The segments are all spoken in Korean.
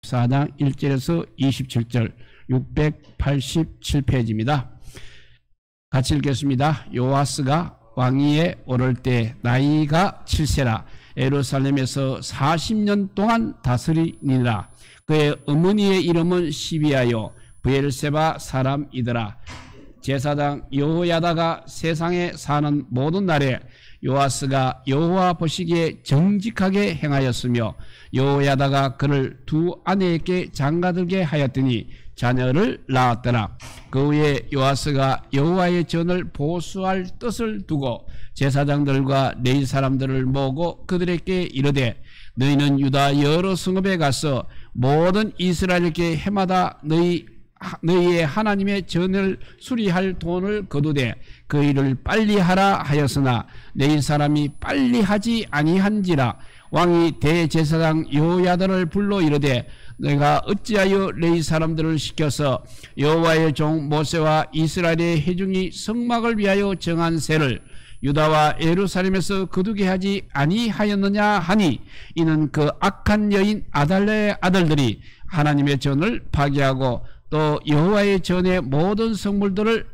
4장 1절에서 27절 687페이지입니다. 같이 읽겠습니다. 요아스가 왕위에 오를 때 나이가 7세라 예루살렘에서 40년 동안 다스리니라. 그의 어머니의 이름은 시비아요 브엘세바 사람이더라. 제사장 여호야다가 세상에 사는 모든 날에 요아스가 여호와 보시기에 정직하게 행하였으며 여호야다가 그를 두 아내에게 장가들게 하였더니 자녀를 낳았더라. 그 후에 요아스가 여호와의 전을 보수할 뜻을 두고 제사장들과 레위 사람들을 모으고 그들에게 이르되 너희는 유다 여러 성읍에 가서 모든 이스라엘에게 해마다 너희의 하나님의 전을 수리할 돈을 거두되 그 일을 빨리 하라 하였으나 레위 사람이 빨리 하지 아니한지라. 왕이 대제사장 여호야다를 불러 이르되 내가 어찌하여 레위 사람들을 시켜서 여호와의 종 모세와 이스라엘의 회중이 성막을 위하여 정한 세를 유다와 예루살렘에서 거두게 하지 아니하였느냐 하니 이는 그 악한 여인 아달랴의 아들들이 하나님의 전을 파괴하고 또 여호와의 전의 모든 성물들을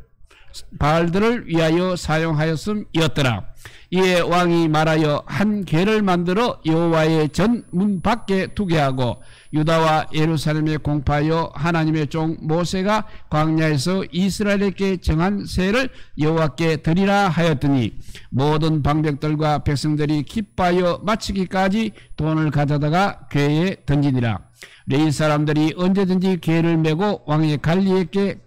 바알들을 위하여 사용하였음이었더라. 이에 왕이 말하여 한 궤를 만들어 여호와의 전 문 밖에 두게 하고 유다와 예루살렘에 공파하여 하나님의 종 모세가 광야에서 이스라엘에게 정한 세를 여호와께 드리라 하였더니 모든 방백들과 백성들이 기뻐하여 마치기까지 돈을 가져다가 궤에 던지니라. 레위 사람들이 언제든지 궤를 메고 왕의 관리에게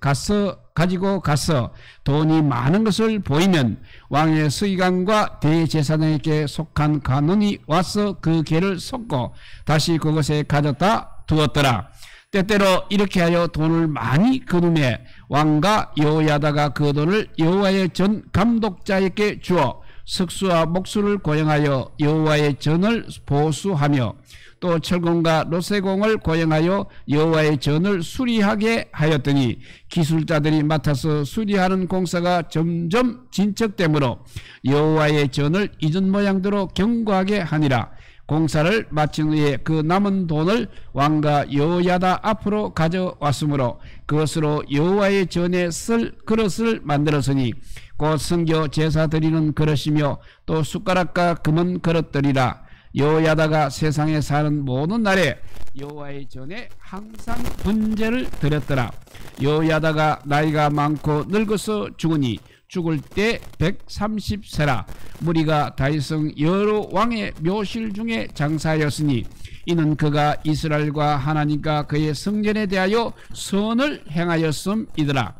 가지고 가서 돈이 많은 것을 보이면 왕의 서기관과 대제사장에게 속한 간원이 와서 그 궤를 섞고 다시 그것에 가져다 두었더라. 때때로 이렇게 하여 돈을 많이 거두매 왕과 여호야다가 그 돈을 여호와의 전 감독자에게 주어 석수와 목수를 고용하여 여호와의 전을 보수하며 또 철공과 로세공을 고용하여 여호와의 전을 수리하게 하였더니 기술자들이 맡아서 수리하는 공사가 점점 진척되므로 여호와의 전을 이전 모양대로 견고하게 하니라. 공사를 마친 후에 그 남은 돈을 왕과 여호야다 앞으로 가져왔으므로 그것으로 여호와의 전에 쓸 그릇을 만들었으니 곧 성교 제사 드리는 그릇이며 또 숟가락과 금은 그릇들이라. 여호야다가 세상에 사는 모든 날에 여호와의 전에 항상 번제를 드렸더라. 여호야다가 나이가 많고 늙어서 죽으니 죽을 때 130세라. 무리가 다윗성 여러 왕의 묘실 중에 장사하였으니 이는 그가 이스라엘과 하나님과 그의 성전에 대하여 선을 행하였음이더라.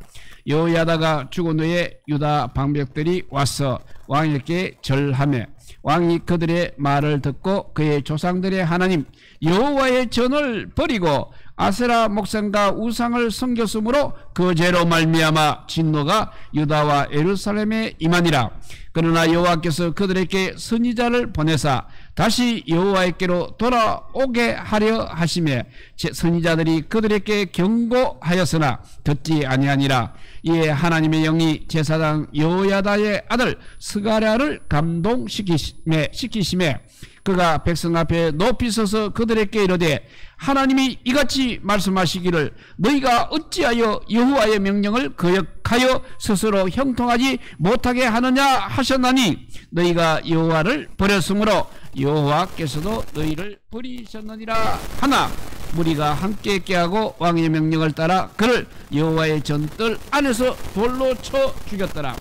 여호야다가 죽은 후에 유다 방백들이 와서 왕에게 절하며 왕이 그들의 말을 듣고 그의 조상들의 하나님 여호와의 전을 버리고 아세라 목상과 우상을 섬겼으므로 그 죄로 말미암아 진노가 유다와 예루살렘에 임하니라. 그러나 여호와께서 그들에게 선지자를 보내사 다시 여호와께로 돌아오게 하려 하시매 선지자들이 그들에게 경고하였으나 듣지 아니하니라. 이에 하나님의 영이 제사장 여호야다의 아들 스가랴를 감동시키심에 그가 백성 앞에 높이 서서 그들에게 이르되 하나님이 이같이 말씀하시기를 너희가 어찌하여 여호와의 명령을 거역하여 스스로 형통하지 못하게 하느냐 하셨나니 너희가 여호와를 버렸으므로 여호와께서도 너희를 버리셨느니라 하나 무리가 함께 깨하고 왕의 명령을 따라 그를 여호와의 전뜰 안에서 돌로 쳐 죽였더라.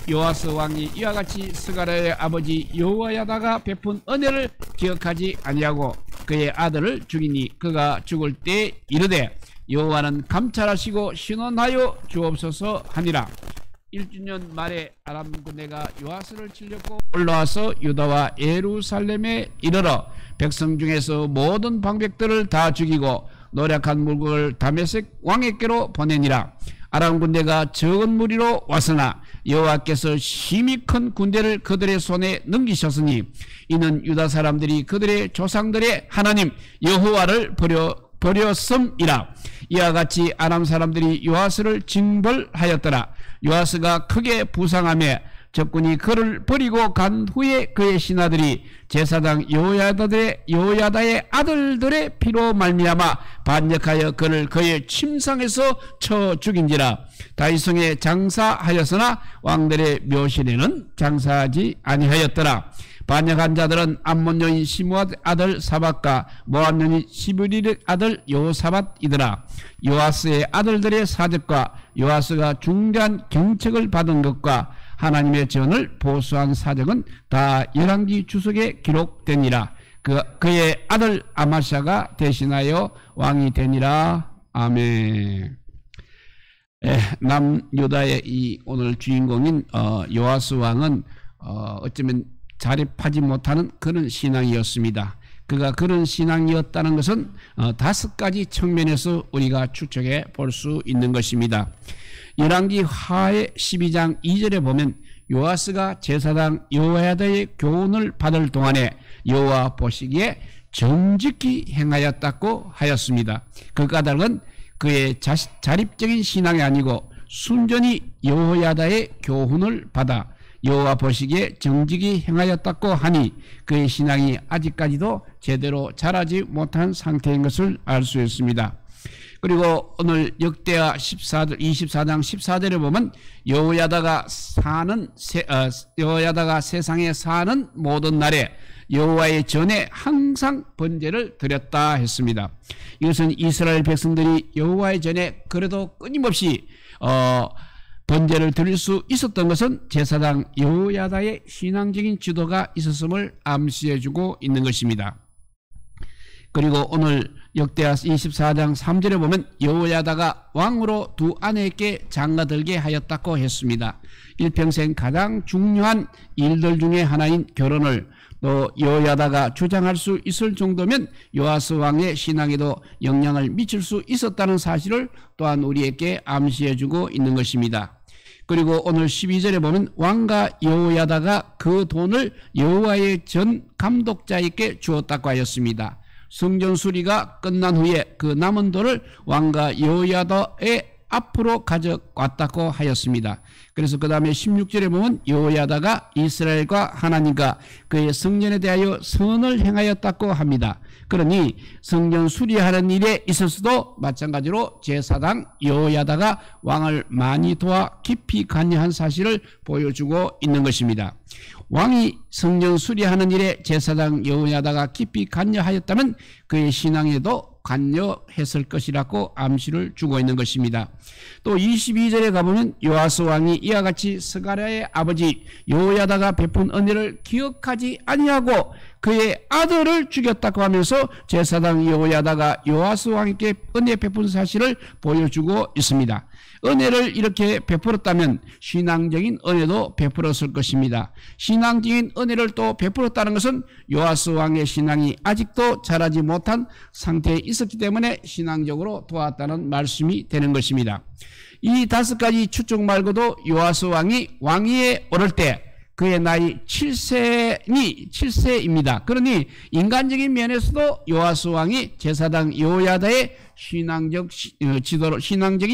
요아스 왕이 이와 같이 스가랴의 아버지 여호야다가 베푼 은혜를 기억하지 아니하고 그의 아들을 죽이니 그가 죽을 때 이르되 여호와는 감찰하시고 신원하여 주옵소서 하니라. 1주년 말에 아람 군대가 요아스를 치려고 올라와서 유다와 예루살렘에 이르러 백성 중에서 모든 방백들을 다 죽이고 노력한 물건을 다메섹 왕에게로 보내니라. 아람 군대가 적은 무리로 왔으나 여호와께서 심히 큰 군대를 그들의 손에 넘기셨으니 이는 유다 사람들이 그들의 조상들의 하나님 여호와를 버렸음이라. 이와 같이 아람 사람들이 요아스를 징벌하였더라. 요아스가 크게 부상하며 적군이 그를 버리고 간 후에 그의 신하들이 제사장 여호야다의 아들들의 피로 말미암아 반역하여 그를 그의 침상에서 쳐 죽인지라. 다윗성에 장사하였으나 왕들의 묘실에는 장사하지 아니하였더라. 반역한 자들은 암몬 여인 시므앗 아들 사밧과 모압 여인 시브리의 아들 여호사밧이더라. 요아스의 아들들의 사적과 요아스가 중대한 경책을 받은 것과 하나님의 전을 보수한 사적은 다 열왕기 주석에 기록되니라. 그의 아들 아마샤가 대신하여 왕이 되니라. 아멘. 남유다의 이 오늘 주인공인 요아스 왕은 어쩌면 자립하지 못하는 그런 신앙이었습니다. 그가 그런 신앙이었다는 것은 5가지 측면에서 우리가 추측해 볼 수 있는 것입니다. 열왕기 하의 12장 2절에 보면 요아스가 제사장 여호야다의 교훈을 받을 동안에 여호와 보시기에 정직히 행하였다고 하였습니다. 그 까닭은 그의 자립적인 신앙이 아니고 순전히 여호야다의 교훈을 받아 여호와 보시기에 정직히 행하였다고 하니 그의 신앙이 아직까지도 제대로 자라지 못한 상태인 것을 알 수 있습니다. 그리고 오늘 역대하 24장 14절에 보면 여호야다가 세상에 사는 모든 날에 여호와의 전에 항상 번제를 드렸다 했습니다. 이것은 이스라엘 백성들이 여호와의 전에 그래도 끊임없이 번제를 드릴 수 있었던 것은 제사장 여호야다의 신앙적인 지도가 있었음을 암시해주고 있는 것입니다. 그리고 오늘 역대하 24장 3절에 보면 여호야다가 왕으로 2 아내에게 장가들게 하였다고 했습니다. 일평생 가장 중요한 일들 중에 하나인 결혼을 또 여호야다가 주장할 수 있을 정도면 요아스 왕의 신앙에도 영향을 미칠 수 있었다는 사실을 또한 우리에게 암시해주고 있는 것입니다. 그리고 오늘 12절에 보면 왕과 여호야다가 그 돈을 여호와의 전 감독자에게 주었다고 하였습니다. 성전 수리가 끝난 후에 그 남은 돈을 왕과 여호야다의 앞으로 가져왔다고 하였습니다. 그래서 그 다음에 16절에 보면 여호야다가 이스라엘과 하나님과 그의 성전에 대하여 선을 행하였다고 합니다. 그러니 성전 수리하는 일에 있어서도 마찬가지로 제사장 여호야다가 왕을 많이 도와 깊이 관여한 사실을 보여주고 있는 것입니다. 왕이 성전 수리하는 일에 제사장 여호야다가 깊이 관여하였다면 그의 신앙에도 관여했을 것이라고 암시를 주고 있는 것입니다. 또 22절에 가보면 요아스 왕이 이와 같이 스가랴의 아버지 여호야다가 베푼 은혜를 기억하지 아니하고 그의 아들을 죽였다고 하면서 제사장 여호야다가 요아스 왕에게 은혜 베푼 사실을 보여주고 있습니다. 은혜를 이렇게 베풀었다면 신앙적인 은혜도 베풀었을 것입니다. 신앙적인 은혜를 또 베풀었다는 것은 요아스 왕의 신앙이 아직도 자라지 못한 상태에 있었기 때문에 신앙적으로 도왔다는 말씀이 되는 것입니다. 이 5가지 추측 말고도 요아스 왕이 왕위에 오를 때 그의 나이 7세입니다. 그러니 인간적인 면에서도 요아스 왕이 제사장 여호야다의 신앙적인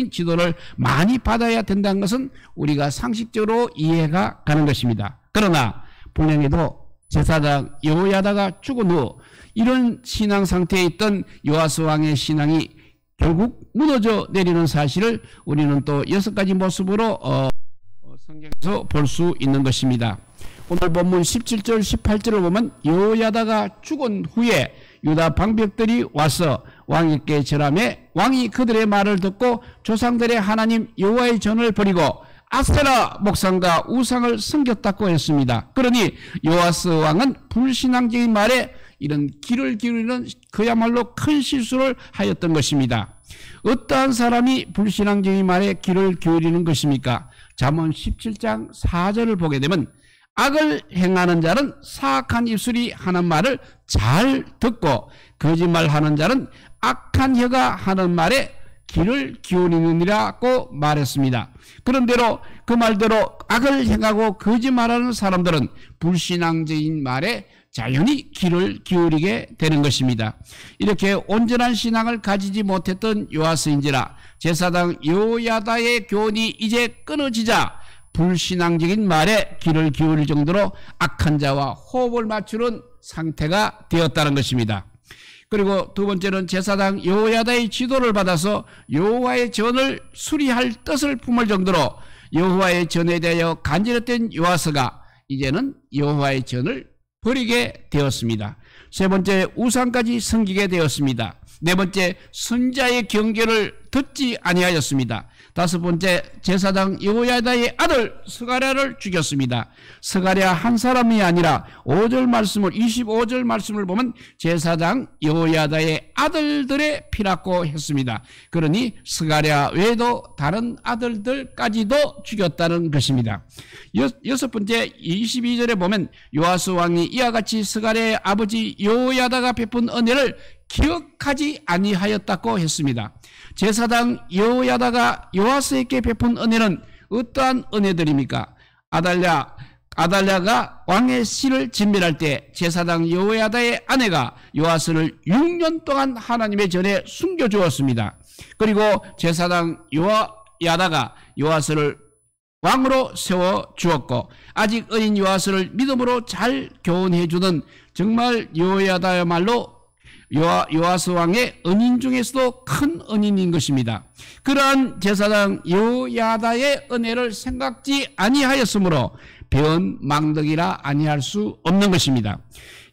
지도를 많이 받아야 된다는 것은 우리가 상식적으로 이해가 가는 것입니다. 그러나 불행히도 제사장 여호야다가 죽은 후 이런 신앙 상태에 있던 요아스 왕의 신앙이 결국 무너져 내리는 사실을 우리는 또 6가지 모습으로 성경에서 볼 수 있는 것입니다. 오늘 본문 17절 18절을 보면 여호야다가 죽은 후에 유다 방백들이 와서 왕에게 절하매 왕이 그들의 말을 듣고 조상들의 하나님 여호와의 전을 버리고 아세라 목상과 우상을 섬겼다고 했습니다. 그러니 요아스 왕은 불신앙적인 말에 이런 귀를 기울이는 그야말로 큰 실수를 하였던 것입니다. 어떠한 사람이 불신앙적인 말에 귀를 기울이는 것입니까? 잠언 17장 4절을 보게 되면 악을 행하는 자는 사악한 입술이 하는 말을 잘 듣고 거짓말하는 자는 악한 혀가 하는 말에 귀를 기울이느니라고 말했습니다. 그런대로 그 말대로 악을 행하고 거짓말하는 사람들은 불신앙적인 말에 자연히 귀를 기울이게 되는 것입니다. 이렇게 온전한 신앙을 가지지 못했던 요아스인지라 제사장 여호야다의 교훈이 이제 끊어지자 불신앙적인 말에 귀를 기울일 정도로 악한 자와 호흡을 맞추는 상태가 되었다는 것입니다. 그리고 두 번째는 제사장 여호야다의 지도를 받아서 여호와의 전을 수리할 뜻을 품을 정도로 여호와의 전에 대하여 간절했던 요아스가 이제는 여호와의 전을 버리게 되었습니다. 세 번째, 우상까지 섬기게 되었습니다. 네 번째, 선자의 경계를 듣지 아니하였습니다. 다섯 번째, 제사장 여호야다의 아들 스가랴를 죽였습니다. 스가랴 한 사람이 아니라 25절 말씀을 보면 제사장 여호야다의 아들들의 피라고 했습니다. 그러니 스가랴 외에도 다른 아들들까지도 죽였다는 것입니다. 여섯 번째, 22절에 보면 요아스 왕이 이와 같이 스가랴의 아버지 여호야다가 베푼 은혜를 기억하지 아니하였다고 했습니다. 제사장 여호야다가 요아스에게 베푼 은혜는 어떠한 은혜들입니까? 아달랴가 왕의 씨를 진멸할 때 제사장 여호야다의 아내가 요아스를 6년 동안 하나님의 전에 숨겨주었습니다. 그리고 제사장 여호야다가 요아스를 왕으로 세워주었고 아직 어린 요아스를 믿음으로 잘 교훈해주는 정말 여호야다야말로 요아스 왕의 은인 중에서도 큰 은인인 것입니다. 그러한 제사장 여호야다의 은혜를 생각지 아니하였으므로 변망덕이라 아니할 수 없는 것입니다.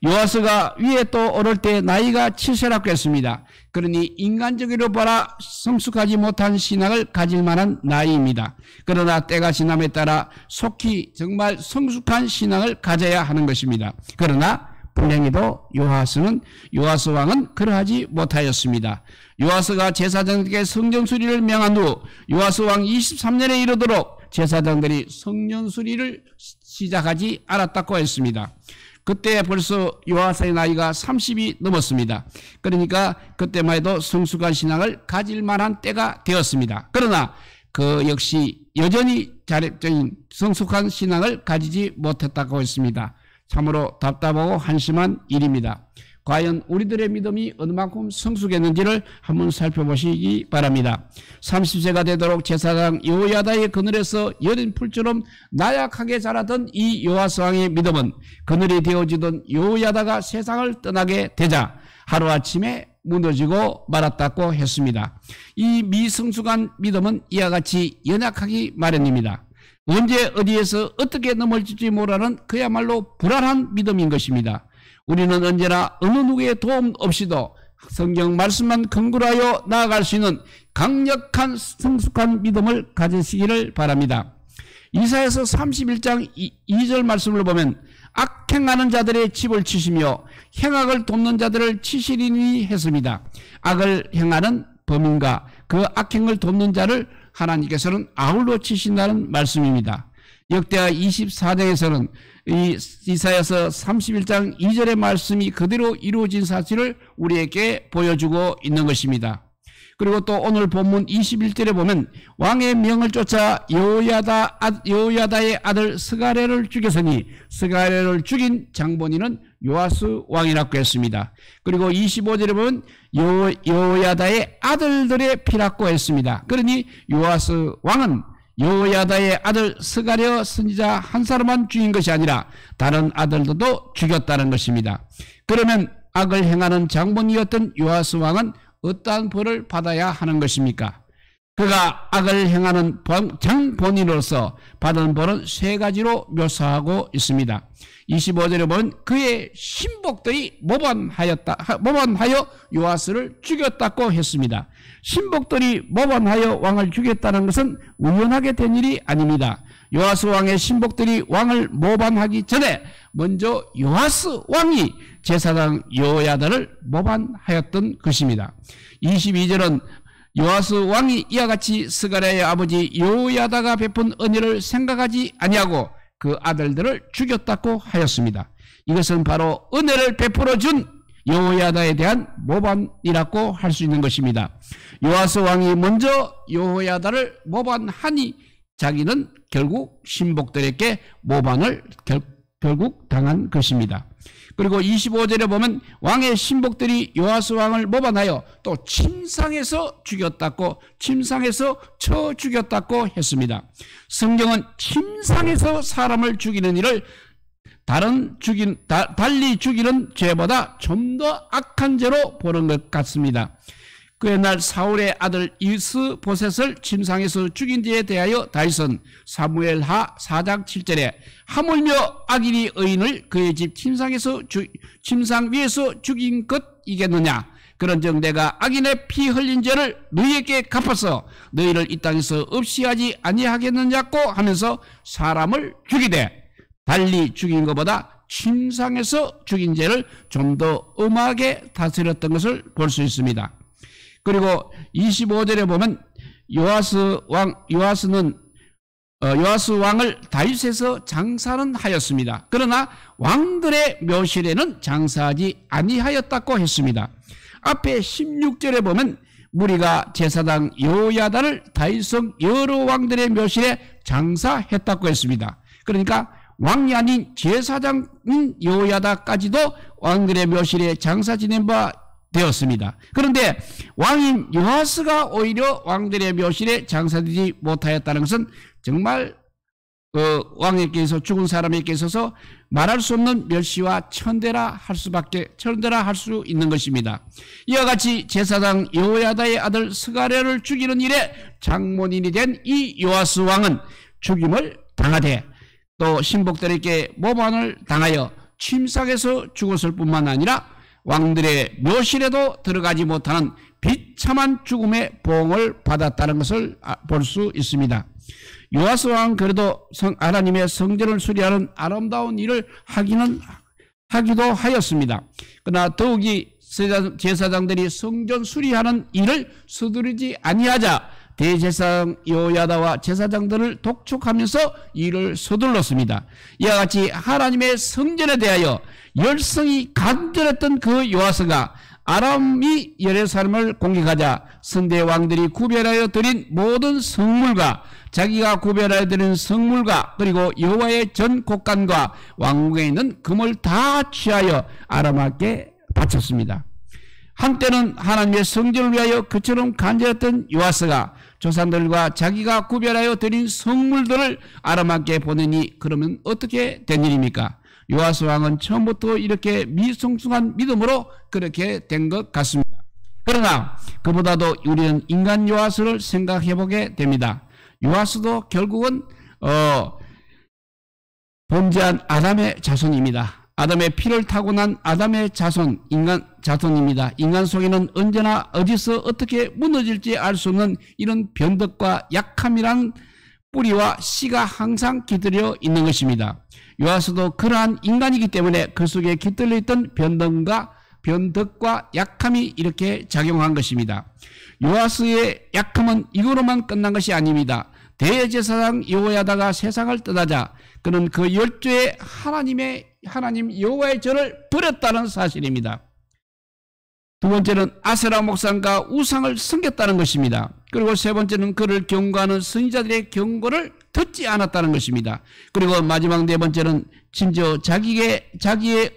요아스가 위에 또 오를 때 나이가 7세라고 했습니다. 그러니 인간적으로 보라 성숙하지 못한 신앙을 가질 만한 나이입니다. 그러나 때가 지남에 따라 속히 정말 성숙한 신앙을 가져야 하는 것입니다. 그러나 불행히도 요아스 왕은 그러하지 못하였습니다. 요아스가 제사장에게 성전 수리를 명한 후 요아스 왕 23년에 이르도록 제사장들이 성전 수리를 시작하지 않았다고 했습니다. 그때 벌써 요아스의 나이가 30이 넘었습니다. 그러니까 그때만 해도 성숙한 신앙을 가질 만한 때가 되었습니다. 그러나 그 역시 여전히 자력적인 성숙한 신앙을 가지지 못했다고 했습니다. 참으로 답답하고 한심한 일입니다. 과연 우리들의 믿음이 어느 만큼 성숙했는지를 한번 살펴보시기 바랍니다. 30세가 되도록 제사장 여호야다의 그늘에서 여린 풀처럼 나약하게 자라던 이 요아스 왕의 믿음은 그늘이 되어지던 여호야다가 세상을 떠나게 되자 하루아침에 무너지고 말았다고 했습니다. 이 미성숙한 믿음은 이와 같이 연약하기 마련입니다. 언제 어디에서 어떻게 넘어질지 모르는 그야말로 불안한 믿음인 것입니다. 우리는 언제나 어느 누구의 도움 없이도 성경 말씀만 근거로 하여 나아갈 수 있는 강력한 성숙한 믿음을 가지시기를 바랍니다. 이사야서 31장 2절 말씀을 보면 악행하는 자들의 집을 치시며 행악을 돕는 자들을 치시리니 했습니다. 악을 행하는 범인과 그 악행을 돕는 자를 하나님께서는 아울러 치신다는 말씀입니다. 역대하 24장에서는 이 이사야서 31장 2절의 말씀이 그대로 이루어진 사실을 우리에게 보여주고 있는 것입니다. 그리고 또 오늘 본문 21절에 보면 왕의 명을 쫓아 여호야다의 아들 스가랴를 죽였으니 스가랴를 죽인 장본인은 요아스 왕이라고 했습니다. 그리고 25절에 보면 여호야다의 아들들의 피라고 했습니다. 그러니 요아스 왕은 여호야다의 아들 스가랴 선지자 한 사람만 죽인 것이 아니라 다른 아들들도 죽였다는 것입니다. 그러면 악을 행하는 장본이었던 요아스 왕은 어떠한 벌을 받아야 하는 것입니까? 그가 악을 행하는 장본인으로서 받은 벌은 세 가지로 묘사하고 있습니다. 25절에 보면 그의 신복들이 모반하여 요아스를 죽였다고 했습니다. 신복들이 모반하여 왕을 죽였다는 것은 우연하게 된 일이 아닙니다. 요아스 왕의 신복들이 왕을 모반하기 전에 먼저 요아스 왕이 제사장 여호야다를 모반하였던 것입니다. 22절은 요아스 왕이 이와 같이 스가랴의 아버지 여호야다가 베푼 은혜를 생각하지 아니하고 그 아들들을 죽였다고 하였습니다. 이것은 바로 은혜를 베풀어 준 여호야다에 대한 모반이라고 할 수 있는 것입니다. 요아스 왕이 먼저 여호야다를 모반하니 자기는 결국 신복들에게 모반을 결국 당한 것입니다. 그리고 25절에 보면 왕의 신복들이 요아스 왕을 모반하여 또 침상에서 죽였다고, 침상에서 쳐 죽였다고 했습니다. 성경은 침상에서 사람을 죽이는 일을 달리 죽이는 죄보다 좀 더 악한 죄로 보는 것 같습니다. 그 옛날 사울의 아들 이스보셋을 침상에서 죽인 데에 대하여 다윗은 사무엘하 4장 7절에 하물며 악인이 의인을 그의 집 침상 위에서 죽인 것이겠느냐, 그런즉 내가 악인의 피 흘린 죄를 너희에게 갚아서 너희를 이 땅에서 없이 하지 아니하겠느냐고 하면서 사람을 죽이되 달리 죽인 것보다 침상에서 죽인 죄를 좀 더 엄하게 다스렸던 것을 볼 수 있습니다. 그리고 25절에 보면 요아스 왕을 다윗에서 장사는 하였습니다. 그러나 왕들의 묘실에는 장사하지 아니하였다고 했습니다. 앞에 16절에 보면 무리가 제사장 여호야다를 다윗성 여러 왕들의 묘실에 장사했다고 했습니다. 그러니까 왕이 아닌 제사장인 여호야다까지도 왕들의 묘실에 장사 지낸 바 되었습니다. 그런데 왕인 요아스가 오히려 왕들의 묘실에 장사되지 못하였다는 것은 정말 왕에게서, 죽은 사람에게 있어서 말할 수 없는 멸시와 천대라 할 수 있는 것입니다. 이와 같이 제사장 여호야다의 아들 스가랴를 죽이는 일에 장본인이 된 이 요아스 왕은 죽임을 당하되 또 신복들에게 모반을 당하여 침상에서 죽었을 뿐만 아니라 왕들의 묘실에도 들어가지 못하는 비참한 죽음의 보응을 받았다는 것을 볼 수 있습니다. 요아스 왕은 그래도 하나님의 성전을 수리하는 아름다운 일을 하기도 하였습니다. 그러나 더욱이 제사장들이 성전 수리하는 일을 서두르지 아니하자 대제사장 여호야다와 제사장들을 독촉하면서 일을 서둘렀습니다. 이와 같이 하나님의 성전에 대하여 열성이 간절했던 그 요아스가 아람이 예루살렘을 공격하자 선대 왕들이 구별하여 드린 모든 성물과 자기가 구별하여 드린 성물과 그리고 여호와의 전 곡간과 왕궁에 있는 금을 다 취하여 아람 왕께 바쳤습니다. 한때는 하나님의 성전을 위하여 그처럼 간절했던 요아스가 조상들과 자기가 구별하여 드린 성물들을 아람 왕께 보내니 그러면 어떻게 된 일입니까? 요아스 왕은 처음부터 이렇게 미성숙한 믿음으로 그렇게 된 것 같습니다. 그러나 그보다도 우리는 인간 요아스를 생각해 보게 됩니다. 요아스도 결국은 범죄한 아담의 자손입니다. 아담의 피를 타고 난 아담의 인간 자손입니다. 인간 속에는 언제나 어디서 어떻게 무너질지 알 수 없는 이런 변덕과 약함이란 뿌리와 씨가 항상 깃들여 있는 것입니다. 요아스도 그러한 인간이기 때문에 그 속에 깃들려 있던 변덕과 약함이 이렇게 작용한 것입니다. 요아스의 약함은 이거로만 끝난 것이 아닙니다. 대제사장 여호야다가 세상을 떠나자 그는 그 열조의 하나님 여호와의 전을 버렸다는 사실입니다. 두 번째는 아세라 목상과 우상을 섬겼다는 것입니다. 그리고 세 번째는 그를 경고하는 선지자들의 경고를 듣지 않았다는 것입니다. 그리고 마지막 네 번째는 심지어 자기의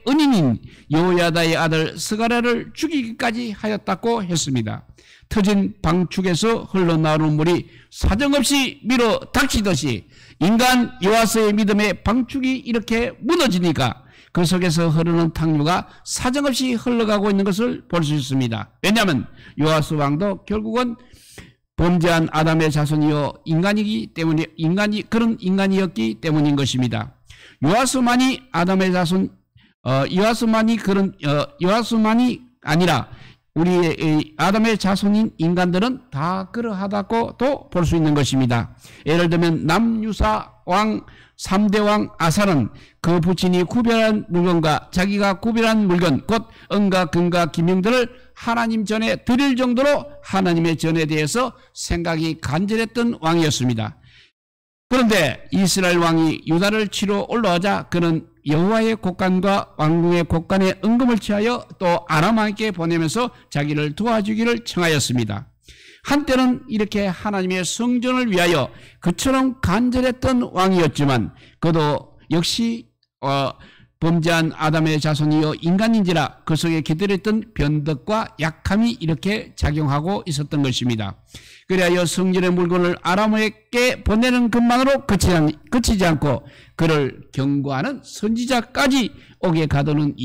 은인인 여호야다의 아들 스가랴를 죽이기까지 하였다고 했습니다. 터진 방축에서 흘러나오는 물이 사정없이 밀어 닥치듯이 인간 요아스의 믿음의 방축이 이렇게 무너지니까 그 속에서 흐르는 탕류가 사정없이 흘러가고 있는 것을 볼 수 있습니다. 왜냐하면 요아스 왕도 결국은 범죄한 아담의 자손이요 인간이기 때문에 그런 인간이었기 때문인 것입니다. 요아스만이 아담의 자손, 요아스만이 아니라 우리의 아담의 자손인 인간들은 다 그러하다고도 볼 수 있는 것입니다. 예를 들면 남유사 왕 3대 왕 아사는 그 부친이 구별한 물건과 자기가 구별한 물건 곧 은과 금과 기명들을 하나님 전에 드릴 정도로 하나님의 전에 대해서 생각이 간절했던 왕이었습니다. 그런데 이스라엘 왕이 유다를 치러 올라오자 그는 여호와의 곡간과 왕궁의 곡간에 은금을 취하여 또 아람 왕에게 보내면서 자기를 도와주기를 청하였습니다. 한때는 이렇게 하나님의 성전을 위하여 그처럼 간절했던 왕이었지만 그도 역시 범죄한 아담의 자손이요 인간인지라 그 속에 기들었던 변덕과 약함이 이렇게 작용하고 있었던 것입니다. 그리하여 성전의 물건을 아람에게 보내는 것만으로 그치지 않고 그를 경고하는 선지자까지 오게 가두는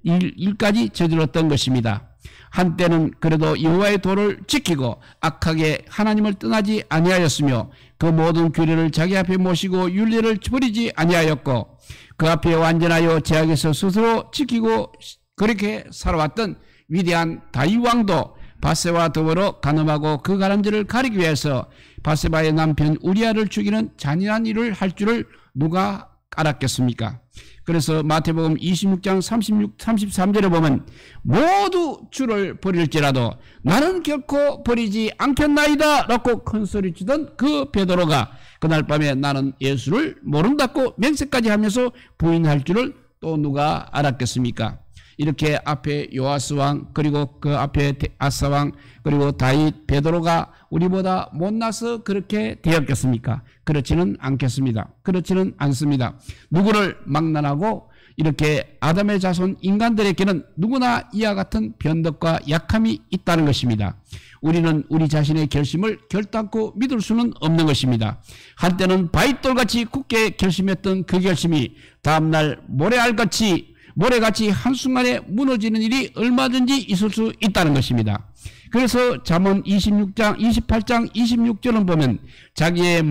일까지 저질렀던 것입니다. 한때는 그래도 여호와의 도를 지키고 악하게 하나님을 떠나지 아니하였으며 그 모든 규례를 자기 앞에 모시고 윤례를 버리지 아니하였고 그 앞에 완전하여 제약에서 스스로 지키고 그렇게 살아왔던 위대한 다윗 왕도 바세바와 더불어 간음하고 그 가람들을 가리기 위해서 바세바의 남편 우리아를 죽이는 잔인한 일을 할 줄을 누가 알았겠습니까? 그래서 마태복음 26장 33절에 보면 모두 주를 버릴지라도 나는 결코 버리지 않겠나이다 라고 큰소리치던 그 베드로가 그날 밤에 나는 예수를 모른다고 맹세까지 하면서 부인할 줄을 또 누가 알았겠습니까? 이렇게 앞에 요아스 왕 그리고 그 앞에 아사 왕 그리고 다윗 베드로가 우리보다 못나서 그렇게 되었겠습니까? 그렇지는 않겠습니다. 그렇지는 않습니다. 누구를 막론하고 이렇게 아담의 자손 인간들에게는 누구나 이와 같은 변덕과 약함이 있다는 것입니다. 우리는 우리 자신의 결심을 결단코 믿을 수는 없는 것입니다. 한때는 바위돌같이 굳게 결심했던 그 결심이 다음날 모래같이 한순간에 무너지는 일이 얼마든지 있을 수 있다는 것입니다. 그래서 잠언 28장 26절은 보면 자기의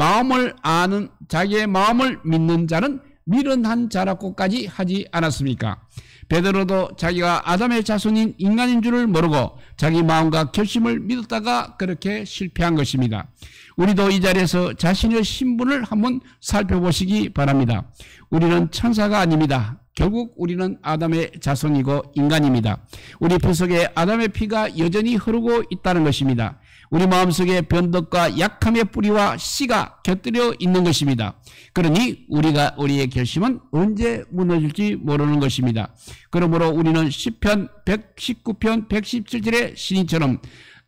마음을 믿는 자는 미련한 자라고까지 하지 않았습니까? 베드로도 자기가 아담의 자손인 인간인 줄을 모르고 자기 마음과 결심을 믿었다가 그렇게 실패한 것입니다. 우리도 이 자리에서 자신의 신분을 한번 살펴보시기 바랍니다. 우리는 천사가 아닙니다. 결국 우리는 아담의 자손이고 인간입니다. 우리 피 속에 아담의 피가 여전히 흐르고 있다는 것입니다. 우리 마음속에 변덕과 약함의 뿌리와 씨가 곁들여 있는 것입니다. 그러니 우리의 결심은 언제 무너질지 모르는 것입니다. 그러므로 우리는 시편 119편 117절의 시인처럼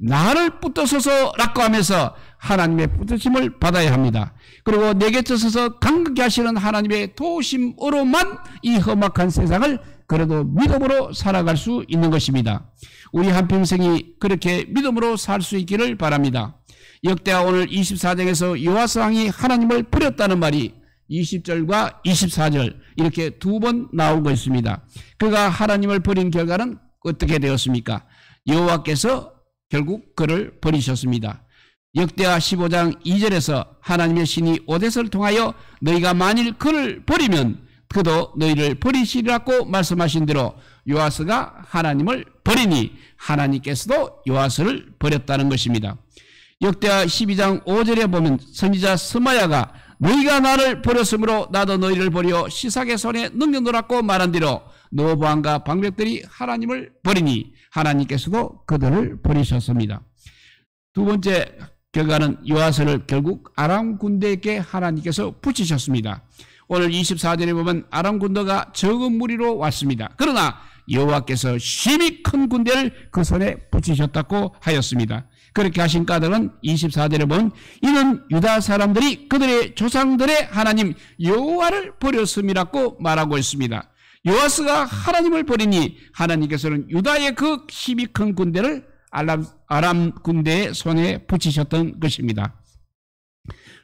나를 붙들소서 라고 하면서 하나님의 붙드심을 받아야 합니다. 그리고 내게 쫓아서 강하게 하시는 하나님의 도우심으로만 이 험악한 세상을 그래도 믿음으로 살아갈 수 있는 것입니다. 우리 한평생이 그렇게 믿음으로 살 수 있기를 바랍니다. 역대하 오늘 24장에서 요아스 왕이 하나님을 버렸다는 말이 20절과 24절 이렇게 두 번 나오고 있습니다. 그가 하나님을 버린 결과는 어떻게 되었습니까? 여호와께서 결국 그를 버리셨습니다. 역대하 15장 2절에서 하나님의 신이 오뎃을 통하여 너희가 만일 그를 버리면 그도 너희를 버리시리라고 말씀하신 대로 요아스가 하나님을 버리니 하나님께서도 요아스를 버렸다는 것입니다. 역대하 12장 5절에 보면 선지자 스마야가 너희가 나를 버렸으므로 나도 너희를 버려 시삭의 손에 넘겨놓으라고 말한 대로 노보안과 방백들이 하나님을 버리니 하나님께서도 그들을 버리셨습니다. 두 번째 결과는 요아스를 결국 아람 군대에게 하나님께서 붙이셨습니다. 오늘 24절에 보면 아람 군대가 적은 무리로 왔습니다. 그러나 여호와께서 심히 큰 군대를 그 손에 붙이셨다고 하였습니다. 그렇게 하신 까닭은 24절에 보면 이는 유다 사람들이 그들의 조상들의 하나님 여호와를 버렸음이라고 말하고 있습니다. 요아스가 하나님을 버리니 하나님께서는 유다의 그 힘이 큰 군대를 아람 군대의 손에 붙이셨던 것입니다.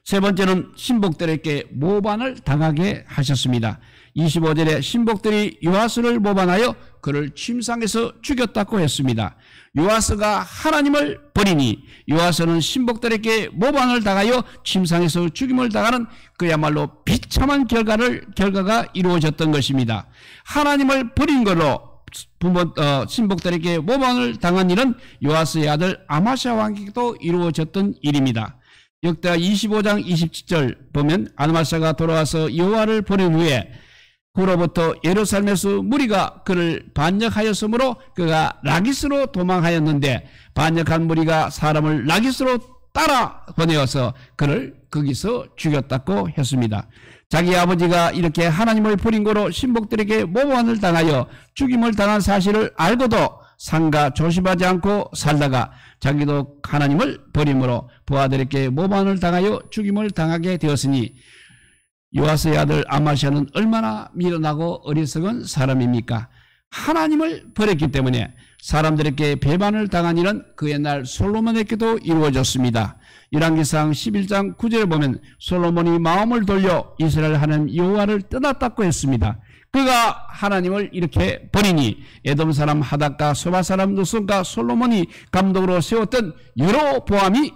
세 번째는 신복들에게 모반을 당하게 하셨습니다. 25절에 신복들이 요아스를 모반하여 그를 침상에서 죽였다고 했습니다. 요아스가 하나님을 버리니 요아스는 신복들에게 모반을 당하여 침상에서 죽임을 당하는 그야말로 비참한 결과가 이루어졌던 것입니다. 하나님을 버린 걸로 신복들에게 모반을 당한 일은 요아스의 아들 아마샤 왕에게도 이루어졌던 일입니다. 역대하 25장 27절 보면 아마샤가 돌아와서 여호와를 버린 후에 후로부터 예루살렘에서 무리가 그를 반역하였으므로 그가 라기스로 도망하였는데 반역한 무리가 사람을 라기스로 따라 보내어서 그를 거기서 죽였다고 했습니다. 자기 아버지가 이렇게 하나님을 버린 거로 신복들에게 모반을 당하여 죽임을 당한 사실을 알고도 상가 조심하지 않고 살다가 자기도 하나님을 버림으로 부하들에게 모반을 당하여 죽임을 당하게 되었으니 요아스의 아들 아마시아는 얼마나 미련하고 어리석은 사람입니까? 하나님을 버렸기 때문에 사람들에게 배반을 당한 일은 그 옛날 솔로몬에게도 이루어졌습니다. 열왕기상 11장 9절에 보면 솔로몬이 마음을 돌려 이스라엘 하나님 여호와를 떠났다고 했습니다. 그가 하나님을 이렇게 버리니 에돔 사람 하닷과 소바 사람 누순과 솔로몬이 감독으로 세웠던 여로보암이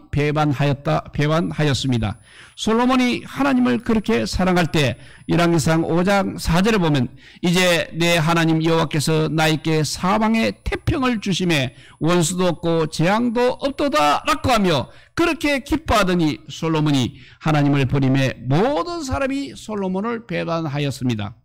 배반하였습니다. 솔로몬이 하나님을 그렇게 사랑할 때 열왕기상 5장 4절에 보면 이제 내 하나님 여호와께서 나에게 사방에 태평을 주심에 원수도 없고 재앙도 없도다 라고 하며 그렇게 기뻐하더니 솔로몬이 하나님을 버림에 모든 사람이 솔로몬을 배반하였습니다.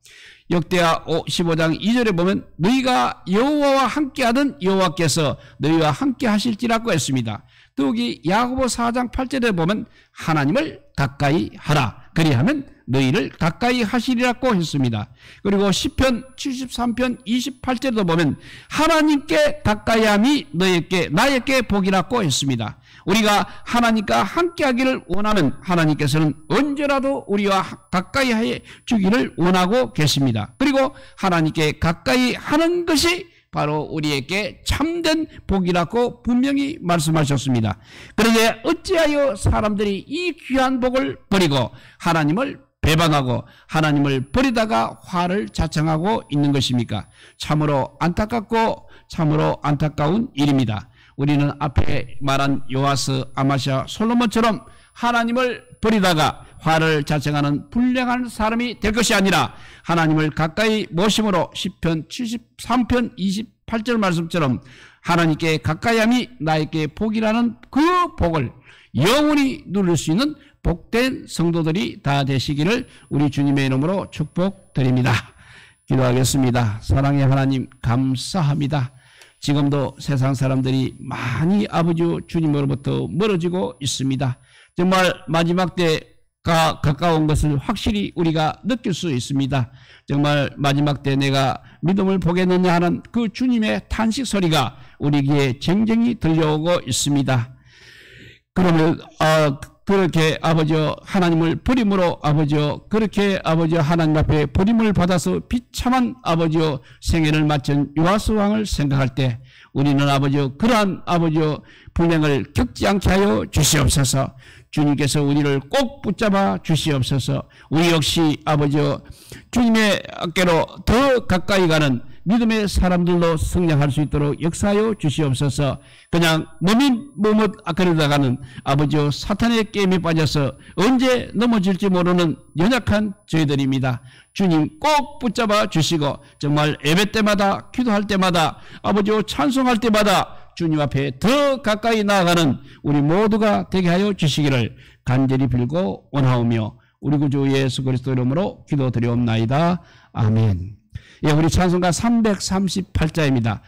역대하 15장 2절에 보면 너희가 여호와와 함께하던 여호와께서 너희와 함께 하실지라고 했습니다. 더욱이 야고보 4장 8절에 보면 하나님을 가까이 하라 그리하면 너희를 가까이 하시리라고 했습니다. 그리고 시편 73편 28절에도 보면 하나님께 가까이함이 나에게 복이라고 했습니다. 우리가 하나님과 함께하기를 원하면 하나님께서는 언제라도 우리와 가까이 해 주기를 원하고 계십니다. 그리고 하나님께 가까이 하는 것이 바로 우리에게 참된 복이라고 분명히 말씀하셨습니다. 그런데 어찌하여 사람들이 이 귀한 복을 버리고 하나님을 배반하고 하나님을 버리다가 화를 자청하고 있는 것입니까? 참으로 안타깝고 참으로 안타까운 일입니다. 우리는 앞에 말한 요아스, 아마시아, 솔로몬처럼 하나님을 버리다가 화를 자청하는 불량한 사람이 될 것이 아니라 하나님을 가까이 모심으로 시편 73편 28절 말씀처럼 하나님께 가까이함이 나에게 복이라는 그 복을 영원히 누릴 수 있는 복된 성도들이 다 되시기를 우리 주님의 이름으로 축복드립니다. 기도하겠습니다. 사랑의 하나님 감사합니다. 지금도 세상 사람들이 많이 아버지 주님으로부터 멀어지고 있습니다. 정말 마지막 때가 가까운 것을 확실히 우리가 느낄 수 있습니다. 정말 마지막 때 내가 믿음을 보겠느냐 하는 그 주님의 탄식 소리가 우리 귀에 쟁쟁이 들려오고 있습니다. 그러면 그렇게 아버지 하나님을 버림으로 아버지 그렇게 아버지 하나님 앞에 버림을 받아서 비참한 아버지 생애를 마친 요아스 왕을 생각할 때 우리는 아버지 그러한 아버지 불행을 겪지 않게 하여 주시옵소서. 주님께서 우리를 꼭 붙잡아 주시옵소서. 우리 역시 아버지 주님께로 더 가까이 가는 믿음의 사람들로 성장할 수 있도록 역사하여 주시옵소서. 그냥 머뭇머뭇거리다가는 아버지 사탄의 게임에 빠져서 언제 넘어질지 모르는 연약한 저희들입니다. 주님 꼭 붙잡아 주시고 정말 예배 때마다 기도할 때마다 아버지 찬송할 때마다 주님 앞에 더 가까이 나아가는 우리 모두가 되게 하여 주시기를 간절히 빌고 원하오며 우리 구주 예수 그리스도 이름으로 기도드리옵나이다. 아멘. 예, 우리 찬송가 338자입니다.